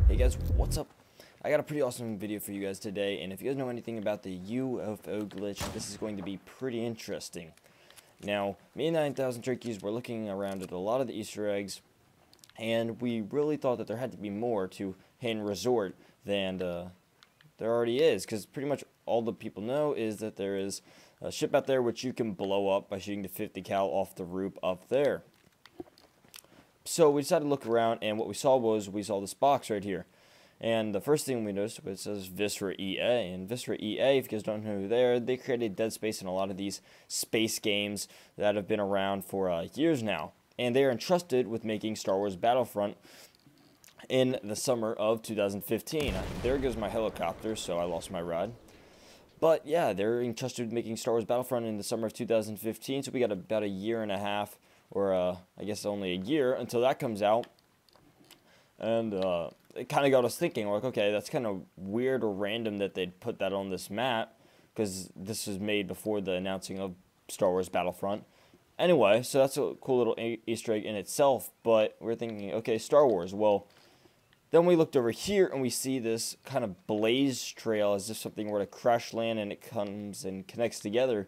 Hey guys, what's up? I got a pretty awesome video for you guys today, and if you guys know anything about the UFO glitch, this is going to be pretty interesting. Now, me and 9,000 Turkeys were looking around at a lot of the Easter eggs, and we really thought that there had to be more to Hainan Resort than there already is, because pretty much all the people know is that there is a ship out there which you can blow up by shooting the 50 cal off the roof up there. So we decided to look around, and what we saw this box right here. And the first thing we noticed was it says Viscera EA. And Viscera EA, if you guys don't know who they are, they created Dead Space and a lot of these space games that have been around for years now. And they are entrusted with making Star Wars Battlefront in the summer of 2015. There goes my helicopter, so I lost my ride. But yeah, they're entrusted with making Star Wars Battlefront in the summer of 2015, so we got about a year and a half, or I guess only a year until that comes out. And it kind of got us thinking, like, okay, that's kind of weird or random that they'd put that on this map, because this was made before the announcing of Star Wars Battlefront. Anyway, so that's a cool little Easter egg in itself, but we're thinking, okay, Star Wars. Well, then we looked over here and we see this kind of blaze trail as if something were to crash land and it comes and connects together.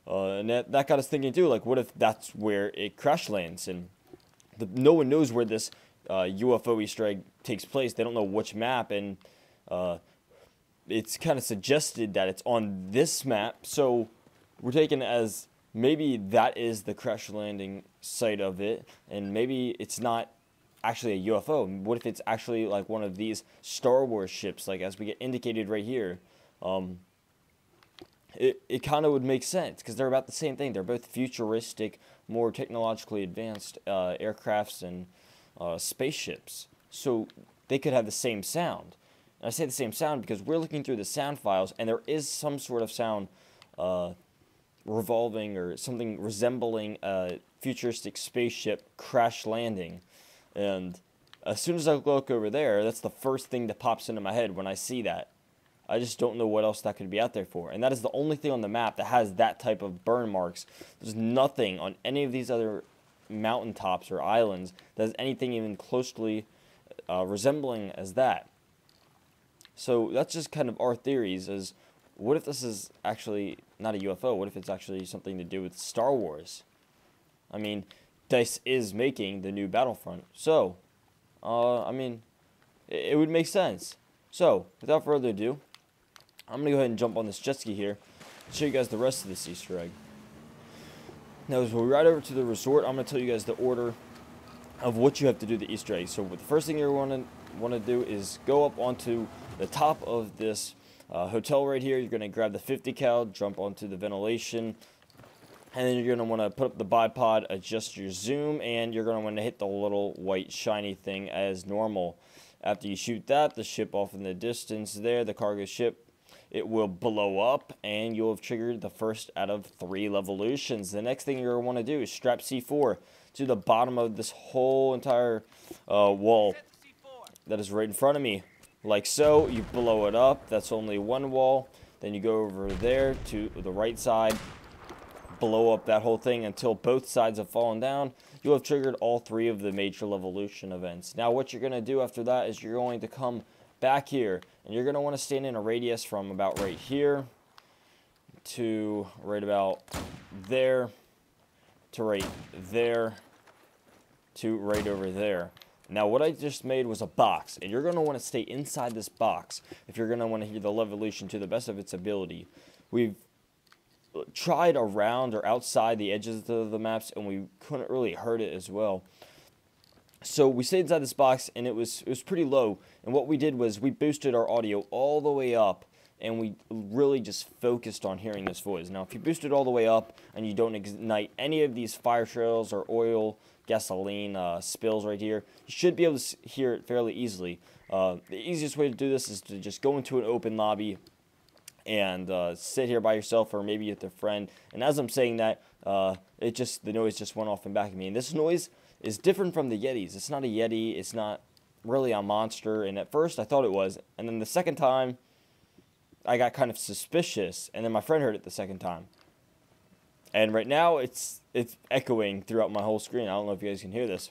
And that got us thinking too, like, what if that's where it crash lands? And no one knows where this UFO Easter egg takes place. They don't know which map, and it's kind of suggested that it's on this map. So we're taking it as maybe that is the crash landing site of it, and maybe it's not actually a UFO. What if it's actually like one of these Star Wars ships, like as we get indicated right here? It kind of would make sense, because they're about the same thing. They're both futuristic, more technologically advanced aircrafts and spaceships. So they could have the same sound. And I say the same sound because we're looking through the sound files, and there is some sort of sound revolving or something resembling a futuristic spaceship crash landing. And as soon as I look over there, that's the first thing that pops into my head when I see that. I just don't know what else that could be out there for. And that is the only thing on the map that has that type of burn marks. There's nothing on any of these other mountaintops or islands that has anything even closely resembling as that. So that's just kind of our theories, is what if this is actually not a UFO? What if it's actually something to do with Star Wars? I mean, DICE is making the new Battlefront, so I mean, it would make sense. So without further ado, I'm going to go ahead and jump on this jet ski here and show you guys the rest of this Easter egg. Now, as we ride over to the resort, I'm going to tell you guys the order of what you have to do the Easter egg. So the first thing you're want to do is go up onto the top of this hotel right here. You're going to grab the 50 cal, jump onto the ventilation, and then you're going to want to put up the bipod, adjust your zoom, and you're going to want to hit the little white shiny thing as normal. After you shoot that, the ship off in the distance there, the cargo ship, it will blow up, and you'll have triggered the first out of 3 revolutions. The next thing you're going to want to do is strap C4 to the bottom of this whole entire wall that is right in front of me. Like so, you blow it up. That's only one wall. Then you go over there to the right side, blow up that whole thing until both sides have fallen down. You'll have triggered all 3 of the major revolution events. Now what you're going to do after that is you're going to come back here, and you're going to want to stand in a radius from about right here to right about there to right there to right over there. Now what I just made was a box, and you're going to want to stay inside this box if you're going to want to hear the revolution to the best of its ability. We've tried around or outside the edges of the maps, and we couldn't really heard it as well. So we stayed inside this box, and it was pretty low. And what we did was we boosted our audio all the way up, and we really just focused on hearing this voice. Now, if you boost it all the way up and you don't ignite any of these fire trails or oil, gasoline spills right here, you should be able to hear it fairly easily. The easiest way to do this is to just go into an open lobby and sit here by yourself, or maybe with a friend. And as I'm saying that, the noise just went off in back of me. And this noise is different from the Yetis. It's not a Yeti. It's not really a monster. And at first I thought it was. And then the second time I got kind of suspicious. And then my friend heard it the second time. And right now, it's echoing throughout my whole screen. I don't know if you guys can hear this.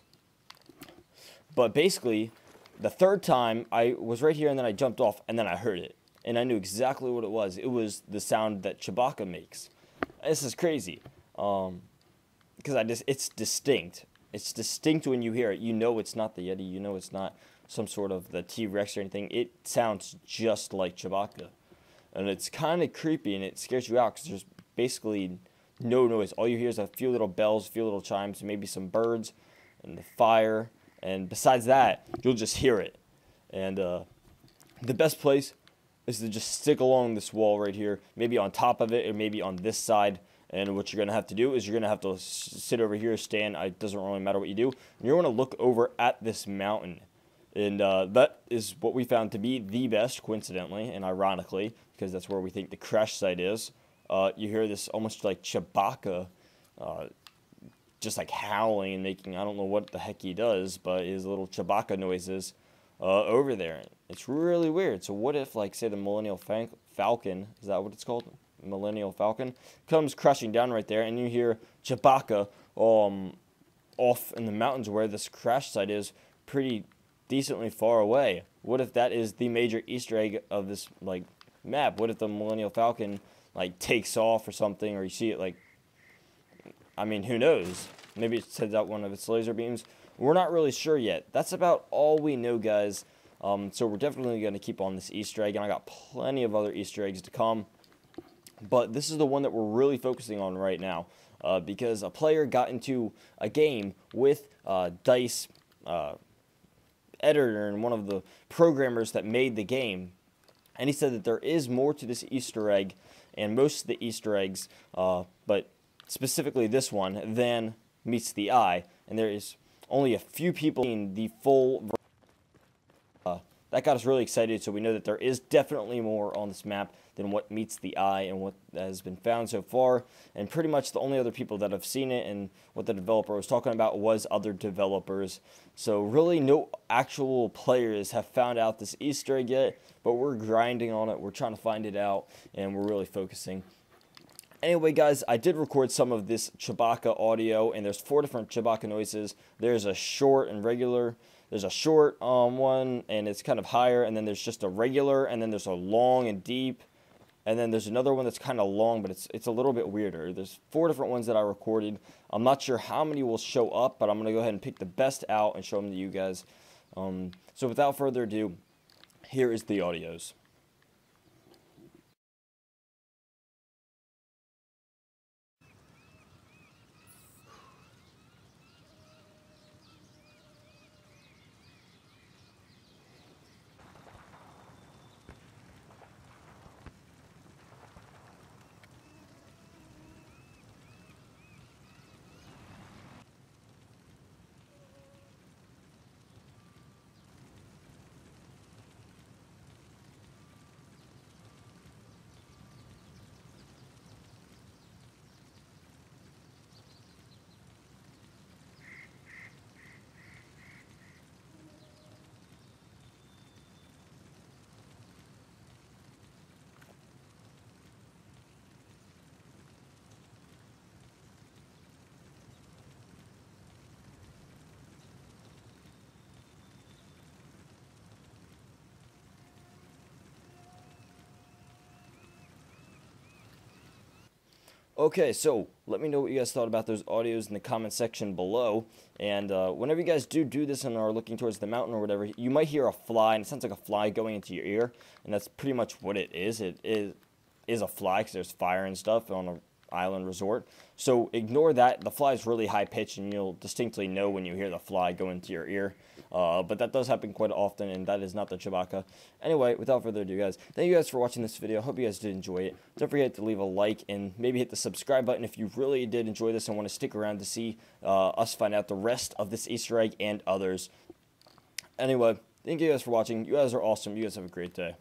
But basically, the third time, I was right here, and then I jumped off, and then I heard it. And I knew exactly what it was. It was the sound that Chewbacca makes. This is crazy. Because it's distinct. It's distinct when you hear it. You know it's not the Yeti. You know it's not some sort of the T-Rex or anything. It sounds just like Chewbacca. And it's kind of creepy, and it scares you out because there's basically no noise. All you hear is a few little bells, a few little chimes, maybe some birds, and the fire. And besides that, you'll just hear it. And the best place is to just stick along this wall right here, maybe on top of it, or maybe on this side. And what you're going to have to do is you're going to have to sit over here, stand. It doesn't really matter what you do. You're going to look over at this mountain. And that is what we found to be the best, coincidentally and ironically, because that's where we think the crash site is. You hear this almost like Chewbacca, just like howling and making, I don't know what the heck he does, but his little Chewbacca noises over there. It's really weird. So what if, like, say the millennial falcon, is that what it's called? Millennial falcon comes crashing down right there, and you hear Chewbacca off in the mountains where this crash site is, pretty decently far away. What if that is the major Easter egg of this like map? What if the millennial falcon like takes off or something, or you see it like, I mean, who knows? Maybe it sends out one of its laser beams. We're not really sure yet. That's about all we know, guys. So we're definitely going to keep on this Easter egg, and I got plenty of other Easter eggs to come. But this is the one that we're really focusing on right now, because a player got into a game with DICE editor and one of the programmers that made the game, and he said that there is more to this Easter egg, and most of the Easter eggs, but specifically this one, than meets the eye, and there is only a few people in the full. That got us really excited, so we know that there is definitely more on this map than what meets the eye and what has been found so far. And pretty much the only other people that have seen it and what the developer was talking about was other developers. So really no actual players have found out this Easter egg yet, but we're grinding on it. We're trying to find it out, and we're really focusing. Anyway, guys, I did record some of this Chewbacca audio, and there's 4 different Chewbacca noises. There's a short and regular. There's a short one, and it's kind of higher, and then there's just a regular, and then there's a long and deep, and then there's another one that's kind of long, but it's a little bit weirder. There's 4 different ones that I recorded. I'm not sure how many will show up, but I'm going to go ahead and pick the best out and show them to you guys. So without further ado, here is the audios. Okay, so let me know what you guys thought about those audios in the comment section below. And whenever you guys do this and are looking towards the mountain or whatever, you might hear a fly, and it sounds like a fly going into your ear. And that's pretty much what it is. It is a fly because there's fire and stuff on an island resort. So ignore that. The fly is really high pitched, and you'll distinctly know when you hear the fly go into your ear. But that does happen quite often, and that is not the Chewbacca. Anyway, without further ado, guys, thank you guys for watching this video. I hope you guys did enjoy it. Don't forget to leave a like and maybe hit the subscribe button if you really did enjoy this and want to stick around to see us find out the rest of this Easter egg and others. Anyway, thank you guys for watching. You guys are awesome. You guys have a great day.